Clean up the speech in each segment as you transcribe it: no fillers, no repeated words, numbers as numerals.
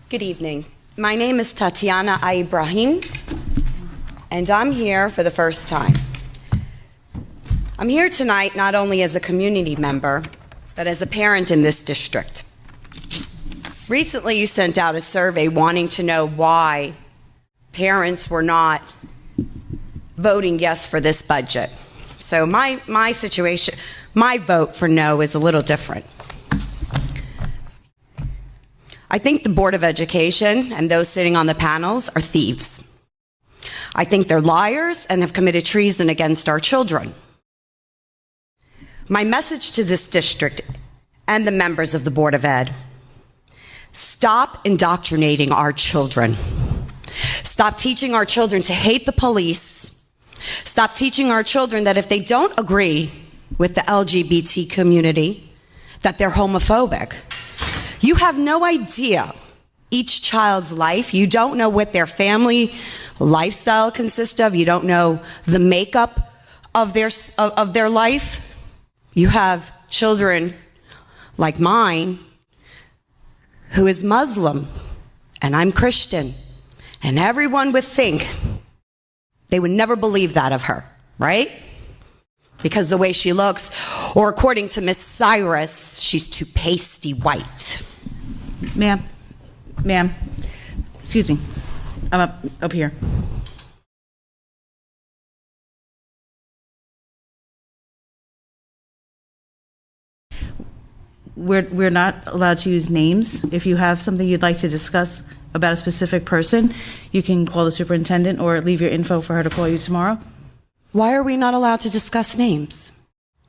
Good evening. My name is Tatiana Ibrahim, and I'm here for the first time. I'm here tonight not only as a community member, but as a parent in this district. Recently, you sent out a survey wanting to know why parents were not voting yes for this budget. So my situation, my vote for no is a little different. I think the Board of Education and those sitting on the panels are thieves. I think they're liars and have committed treason against our children. My message to this district and the members of the Board of Ed: stop indoctrinating our children. Stop teaching our children to hate the police. Stop teaching our children that if they don't agree with the LGBT community, that they're homophobic. You have no idea each child's life. You don't know what their family lifestyle consists of. You don't know the makeup of their life. You have children like mine who is Muslim, and I'm Christian, and everyone would think, they would never believe that of her, right? Because the way she looks, or according to Miss Cyrus, she's too pasty white. Ma'am, excuse me, I'm up here. We're not allowed to use names. If you have something you'd like to discuss about a specific person, you can call the superintendent or leave your info for her to call you tomorrow. Why are we not allowed to discuss names?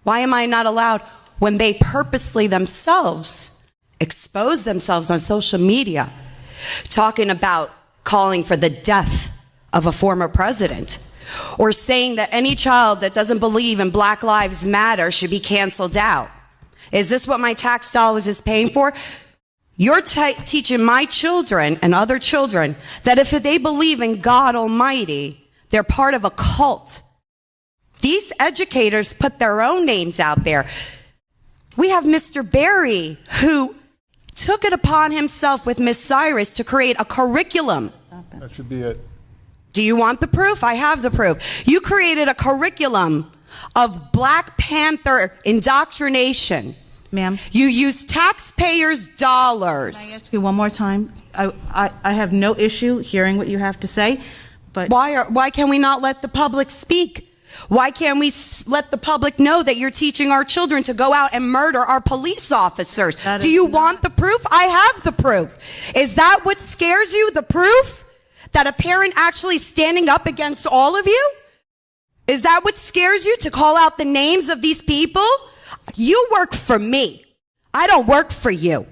Why am I not allowed when they purposely themselves expose themselves on social media, talking about calling for the death of a former president, or saying that any child that doesn't believe in Black Lives Matter should be canceled out? Is this what my tax dollars is paying for? You're teaching my children and other children that if they believe in God Almighty, they're part of a cult. These educators put their own names out there. We have Mr. Berry, who took it upon himself with Miss Cyrus to create a curriculum. That should be it. Do you want the proof? I have the proof. You created a curriculum of Black Panther indoctrination. Ma'am? You use taxpayers' dollars. Can I ask you one more time? I have no issue hearing what you have to say, but why can we not let the public speak? Why can't we let the public know that you're teaching our children to go out and murder our police officers? Do you want the proof? I have the proof. Is that what scares you, the proof? That a parent actually standing up against all of you? Is that what scares you, to call out the names of these people? You work for me. I don't work for you.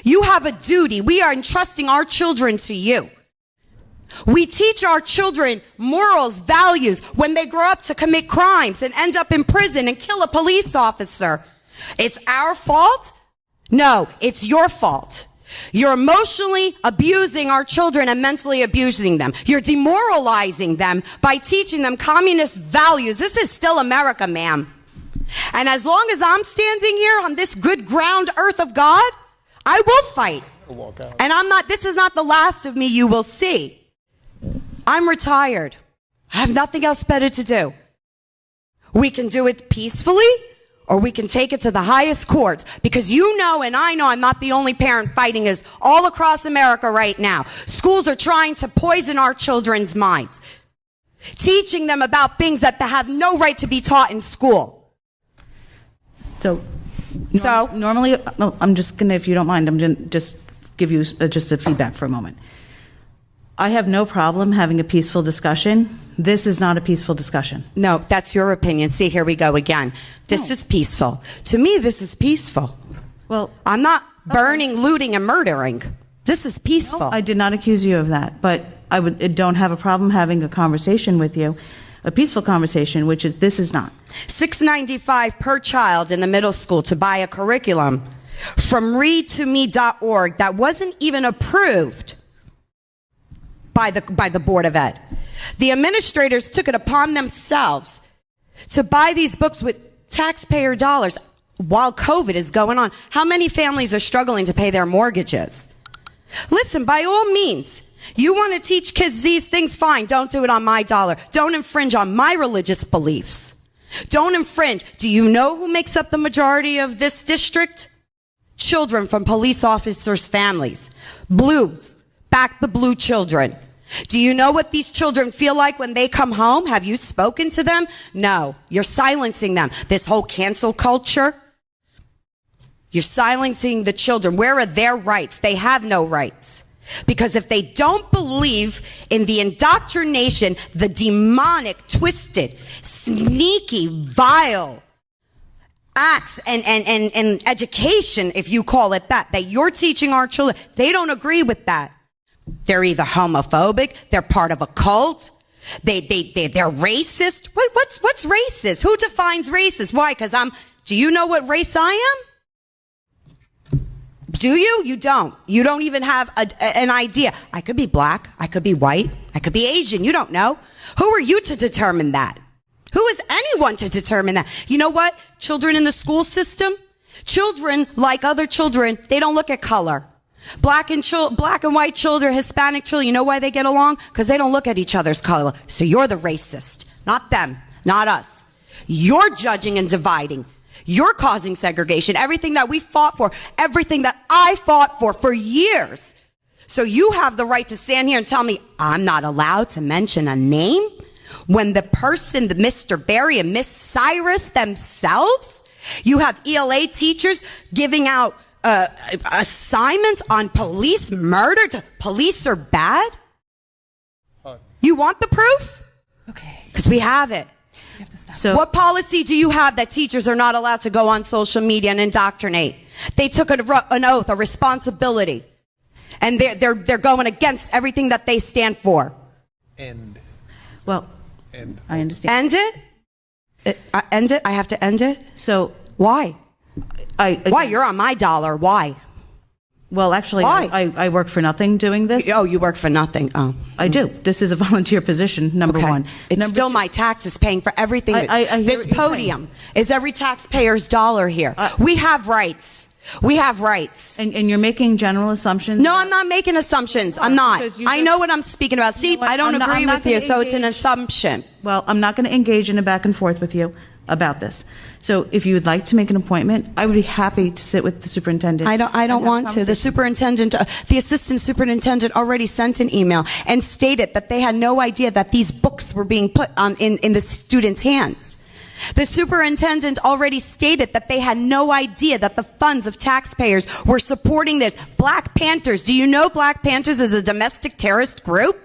You have a duty. We are entrusting our children to you. We teach our children morals, values, when they grow up to commit crimes and end up in prison and kill a police officer. It's our fault? No, it's your fault. You're emotionally abusing our children and mentally abusing them. You're demoralizing them by teaching them communist values. This is still America, ma'am. And as long as I'm standing here on this good ground earth of God, I will fight. And this is not the last of me you will see. I'm retired. I have nothing else better to do. We can do it peacefully, or we can take it to the highest courts, because you know and I know I'm not the only parent fighting this all across America right now. Schools are trying to poison our children's minds, teaching them about things that they have no right to be taught in school. Normally, I'm just going to, if you don't mind, I'm going to just give you just a feedback for a moment. I have no problem having a peaceful discussion. This is not a peaceful discussion. No, that's your opinion. See, here we go again. This is peaceful. To me, this is peaceful. Well, I'm not burning, looting, and murdering. This is peaceful. No, I did not accuse you of that, but I don't have a problem having a conversation with you, a peaceful conversation, which is, this is not. $6.95 per child in the middle school to buy a curriculum from readtome.org that wasn't even approved by the Board of Ed. The administrators took it upon themselves to buy these books with taxpayer dollars while COVID is going on. How many families are struggling to pay their mortgages? Listen, by all means, you want to teach kids these things, fine. Don't do it on my dollar. Don't infringe on my religious beliefs. Don't infringe. Do you know who makes up the majority of this district? Children from police officers' families. Blues. Back the blue children. Do you know what these children feel like when they come home? Have you spoken to them? No. You're silencing them. This whole cancel culture. You're silencing the children. Where are their rights? They have no rights. Because if they don't believe in the indoctrination, the demonic, twisted, sneaky, vile acts and education, if you call it that you're teaching our children, they don't agree with that. They're either homophobic, they're part of a cult, they're racist. What's racist? Who defines racist? Why? Do you know what race I am? Do you? You don't. You don't even have an idea. I could be black. I could be white. I could be Asian. You don't know. Who are you to determine that? Who is anyone to determine that? You know what? Children in the school system, children like other children, they don't look at color. Black and white children, Hispanic children, you know why they get along? Because they don't look at each other's color. So you're the racist. Not them. Not us. You're judging and dividing. You're causing segregation. Everything that we fought for, everything that I fought for years. So you have the right to stand here and tell me I'm not allowed to mention a name when the person, the Mr. Barry and Miss Cyrus themselves, you have ELA teachers giving out assignments on police murder. Police are bad. You want the proof? Okay. Because we have it. So what policy do you have that teachers are not allowed to go on social media and indoctrinate? They took an oath, a responsibility, and they're going against everything that they stand for. End. I End understand. it? End it? I have to end it? So why? Why? You're on my dollar. Why? Well, actually, Why? I work for nothing doing this. Oh, you work for nothing. Oh. I do. This is a volunteer position, number one. It's number still two, my taxes paying for everything. I hear This what you're podium is every taxpayer's dollar here. We have rights. We have rights. and you're making general assumptions. No, I'm not making assumptions. I'm not. I know what I'm speaking about. See, You know what? I don't agree with you, so it's an engage. assumption. Well, I'm not going to engage in a back and forth with you about this. So if you would like to make an appointment, I would be happy to sit with the superintendent. I don't want to. The superintendent, the assistant superintendent already sent an email and stated that they had no idea that these books were being put in the students' hands. The superintendent already stated that they had no idea that the funds of taxpayers were supporting this. Black Panthers. Do you know Black Panthers is a domestic terrorist group?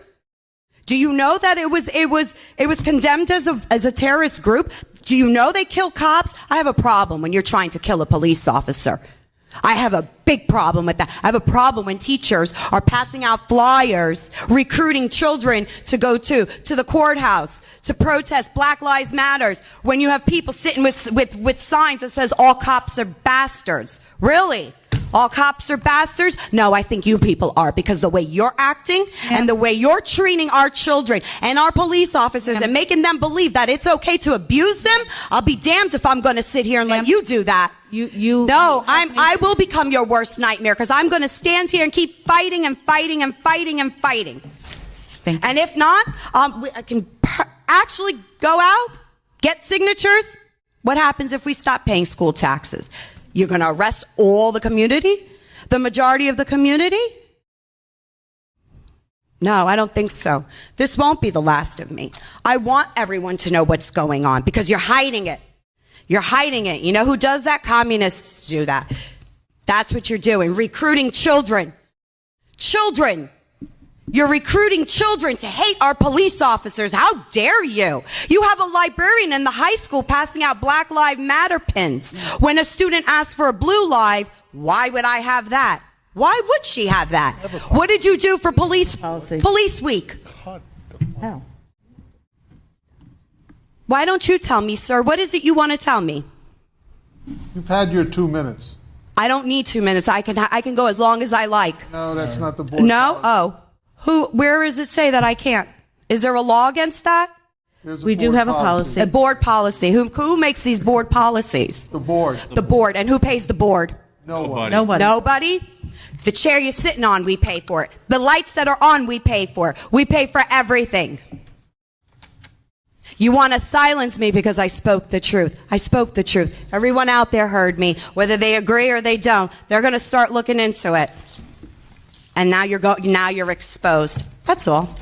Do you know that it was condemned as a terrorist group? Do you know they kill cops? I have a problem when you're trying to kill a police officer. I have a big problem with that. I have a problem when teachers are passing out flyers, recruiting children to go to the courthouse, to protest Black Lives Matters, when you have people sitting with signs that says all cops are bastards. Really? All cops are bastards? No, I think you people are, because the way you're acting and the way you're treating our children and our police officers and making them believe that it's okay to abuse them, I'll be damned if I'm going to sit here and let you do that. I will become your worst nightmare, because I'm going to stand here and keep fighting and fighting and fighting and fighting. Thank you. And if not, I can actually go out, get signatures. What happens if we stop paying school taxes? You're going to arrest all the community? The majority of the community? No, I don't think so. This won't be the last of me. I want everyone to know what's going on, because you're hiding it. You're hiding it. You know who does that? Communists do that. That's what you're doing. Recruiting children. Children. You're recruiting children to hate our police officers. How dare you? You have a librarian in the high school passing out Black Lives Matter pins. When a student asks for a blue live, why would I have that? Why would she have that? What did you do for police week? How? Why don't you tell me, sir? What is it you want to tell me? You've had your 2 minutes. I don't need 2 minutes. I can go as long as I like. No, that's not the board. No? Oh. Where does it say that I can't? Is there a law against that? We do have a policy. A board policy. Who makes these board policies? The board. The board. And who pays the board? No one. Nobody. Nobody? The chair you're sitting on, we pay for it. The lights that are on, we pay for. We pay for everything. You want to silence me because I spoke the truth. I spoke the truth. Everyone out there heard me. Whether they agree or they don't, they're going to start looking into it. And now you're exposed. That's all.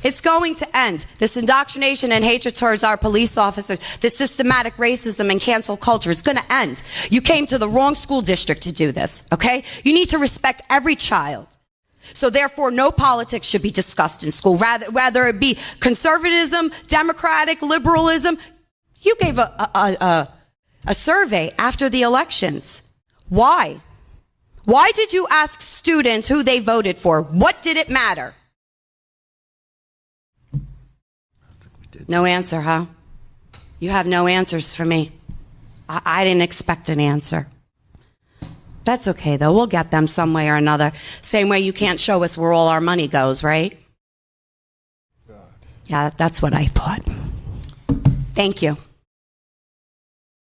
It's going to end. This indoctrination and hatred towards our police officers, this systematic racism and cancel culture is going to end. You came to the wrong school district to do this, okay? You need to respect every child. So therefore, no politics should be discussed in school, whether it be conservatism, democratic, liberalism. You gave a survey after the elections. Why? Why did you ask students who they voted for? What did it matter? No answer, huh? You have no answers for me. I didn't expect an answer. That's okay, though. We'll get them some way or another. Same way you can't show us where all our money goes, right? Yeah, that's what I thought. Thank you.